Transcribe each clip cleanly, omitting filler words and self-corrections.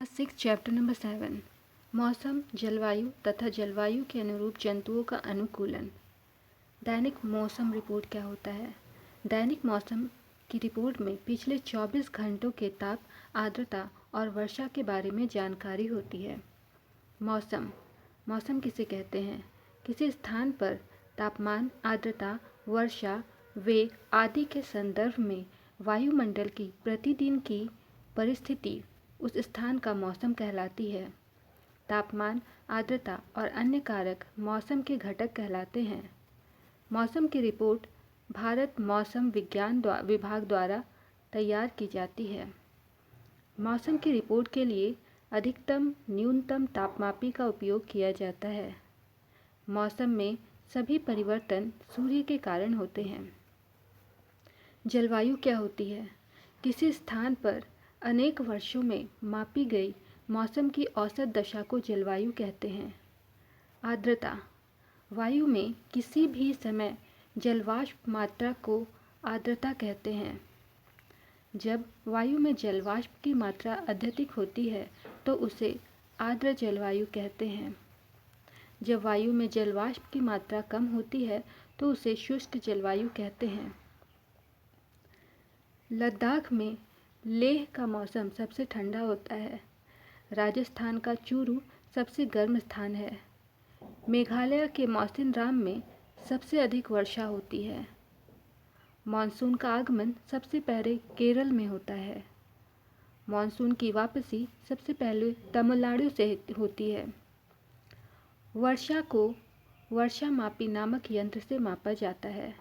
Chapter number 7 मौसम, जलवायु तथा जलवायु के अनुरूप जंतुओं का अनुकूलन। दैनिक मौसम रिपोर्ट क्या होता है? दैनिक मौसम की रिपोर्ट में पिछले 24 घंटों के ताप, आर्द्रता और वर्षा के बारे में जानकारी होती है। मौसम मौसम किसे कहते हैं? किसी स्थान पर तापमान, आर्द्रता, वर्षा, वेग आदि के संदर्भ में वायुमंडल की प्रतिदिन की परिस्थिति उस स्थान का मौसम कहलाती है। तापमान, आर्द्रता और अन्य कारक मौसम के घटक कहलाते हैं। मौसम की रिपोर्ट भारत मौसम विज्ञान विभाग द्वारा तैयार की जाती है। मौसम की रिपोर्ट के लिए अधिकतम न्यूनतम तापमापी का उपयोग किया जाता है। मौसम में सभी परिवर्तन सूर्य के कारण होते हैं। जलवायु क्या होती है? किसी स्थान पर अनेक वर्षों में मापी गई मौसम की औसत दशा को जलवायु कहते हैं। आर्द्रता वायु में किसी भी समय जलवाष्प मात्रा को आर्द्रता कहते हैं। जब वायु में जलवाष्प की मात्रा अत्यधिक होती है तो उसे आर्द्र जलवायु कहते हैं। जब वायु में जलवाष्प की मात्रा कम होती है तो उसे शुष्क जलवायु कहते हैं। लद्दाख में लेह का मौसम सबसे ठंडा होता है। राजस्थान का चूरू सबसे गर्म स्थान है। मेघालय के मौसिनराम में सबसे अधिक वर्षा होती है। मानसून का आगमन सबसे पहले केरल में होता है। मानसून की वापसी सबसे पहले तमिलनाडु से होती है। वर्षा को वर्षामापी नामक यंत्र से मापा जाता है।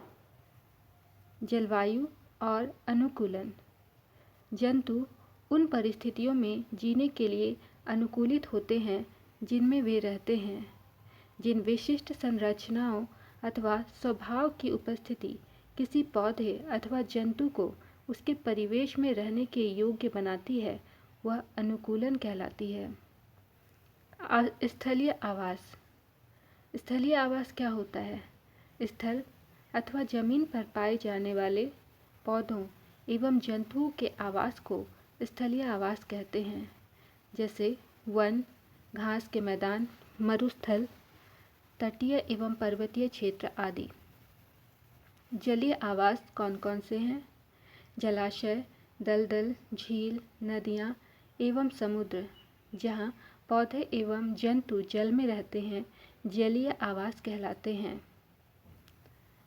जलवायु और अनुकूलन जंतु उन परिस्थितियों में जीने के लिए अनुकूलित होते हैं जिनमें वे रहते हैं। जिन विशिष्ट संरचनाओं अथवा स्वभाव की उपस्थिति किसी पौधे अथवा जंतु को उसके परिवेश में रहने के योग्य बनाती है वह अनुकूलन कहलाती है। स्थलीय आवास स्थलीय आवास क्या होता है? स्थल अथवा जमीन पर पाए जाने वाले पौधों एवं जंतुओं के आवास को स्थलीय आवास कहते हैं, जैसे वन, घास के मैदान, मरुस्थल, तटीय एवं पर्वतीय क्षेत्र आदि। जलीय आवास कौन कौन से हैं? जलाशय, दलदल, झील, नदियाँ एवं समुद्र। जहाँ पौधे एवं जंतु जल में रहते हैं जलीय आवास कहलाते हैं।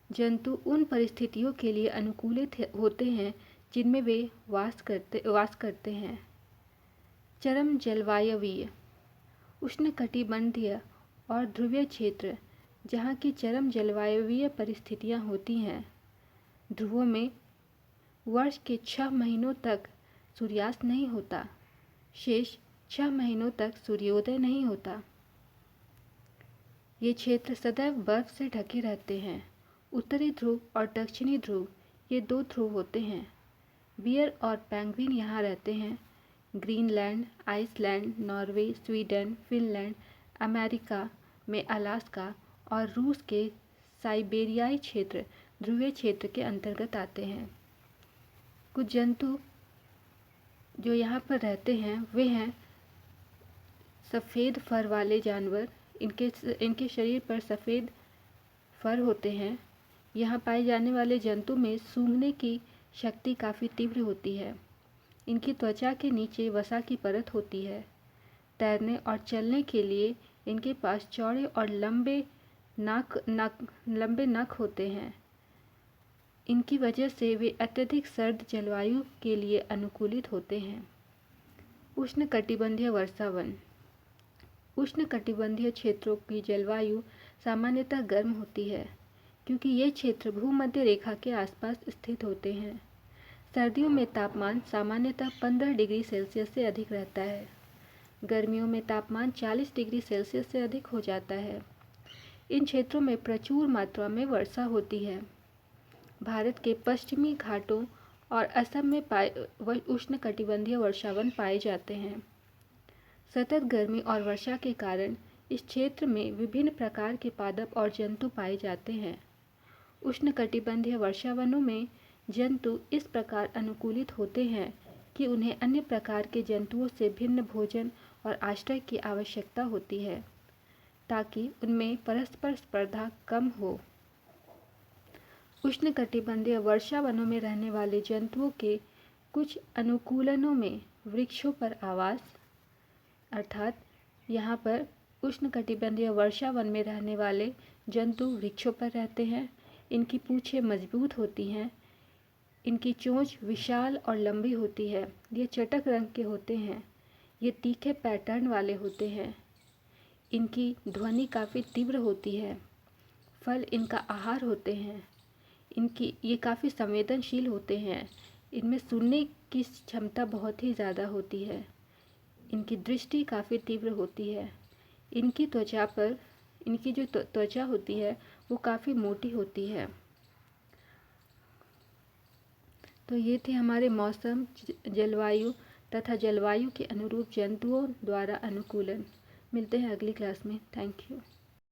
जंतु उन परिस्थितियों के लिए अनुकूलित होते हैं जिनमें वे वास करते हैं। चरम जलवायवीय उष्णकटिबंधीय और ध्रुवीय क्षेत्र जहाँ की चरम जलवायवीय परिस्थितियाँ होती हैं। ध्रुवों में वर्ष के 6 महीनों तक सूर्यास्त नहीं होता, शेष 6 महीनों तक सूर्योदय नहीं होता। ये क्षेत्र सदैव बर्फ से ढके रहते हैं। उत्तरी ध्रुव और दक्षिणी ध्रुव ये 2 ध्रुव होते हैं। बियर और पेंगुइन यहाँ रहते हैं। Greenland, Iceland, Norway, Sweden, Finland, America में अलास्का और रूस के साइबेरियाई क्षेत्र ध्रुवीय क्षेत्र के अंतर्गत आते हैं। कुछ जंतु जो यहाँ पर रहते हैं वे हैं सफ़ेद फर वाले जानवर। इनके शरीर पर सफ़ेद फर होते हैं। यहाँ पाए जाने वाले जंतु में सूंघने की शक्ति काफ़ी तीव्र होती है। इनकी त्वचा के नीचे वसा की परत होती है। तैरने और चलने के लिए इनके पास चौड़े और लंबे नख होते हैं। इनकी वजह से वे अत्यधिक सर्द जलवायु के लिए अनुकूलित होते हैं। उष्णकटिबंधीय वर्षावन उष्णकटिबंधीय क्षेत्रों की जलवायु सामान्यतः गर्म होती है क्योंकि ये क्षेत्र भूमध्य रेखा के आसपास स्थित होते हैं। सर्दियों में तापमान सामान्यतः 15 डिग्री सेल्सियस से अधिक रहता है। गर्मियों में तापमान 40 डिग्री सेल्सियस से अधिक हो जाता है। इन क्षेत्रों में प्रचुर मात्रा में वर्षा होती है। भारत के पश्चिमी घाटों और असम में उष्णकटिबंधीय वर्षावन पाए जाते हैं। सतत गर्मी और वर्षा के कारण इस क्षेत्र में विभिन्न प्रकार के पादप और जंतु पाए जाते हैं। उष्णकटिबंधीय वर्षावनों में जंतु इस प्रकार अनुकूलित होते हैं कि उन्हें अन्य प्रकार के जंतुओं से भिन्न भोजन और आश्रय की आवश्यकता होती है ताकि उनमें परस्पर स्पर्धा कम हो। उष्णकटिबंधीय वर्षा वनों में रहने वाले जंतुओं के कुछ अनुकूलनों में वृक्षों पर आवास, अर्थात यहाँ पर उष्णकटिबंधीय वर्षा वन में रहने वाले जंतु वृक्षों पर रहते हैं। इनकी पूंछें मजबूत होती हैं, इनकी चोंच विशाल और लंबी होती है, ये चटक रंग के होते हैं, ये तीखे पैटर्न वाले होते हैं, इनकी ध्वनि काफ़ी तीव्र होती है, फल इनका आहार होते हैं, ये काफ़ी संवेदनशील होते हैं, इनमें सुनने की क्षमता बहुत ही ज़्यादा होती है, इनकी दृष्टि काफ़ी तीव्र होती है, इनकी जो त्वचा होती है वो काफ़ी मोटी होती है। तो ये थे हमारे मौसम, जलवायु तथा जलवायु के अनुरूप जंतुओं द्वारा अनुकूलन। मिलते हैं अगली क्लास में। Thank you.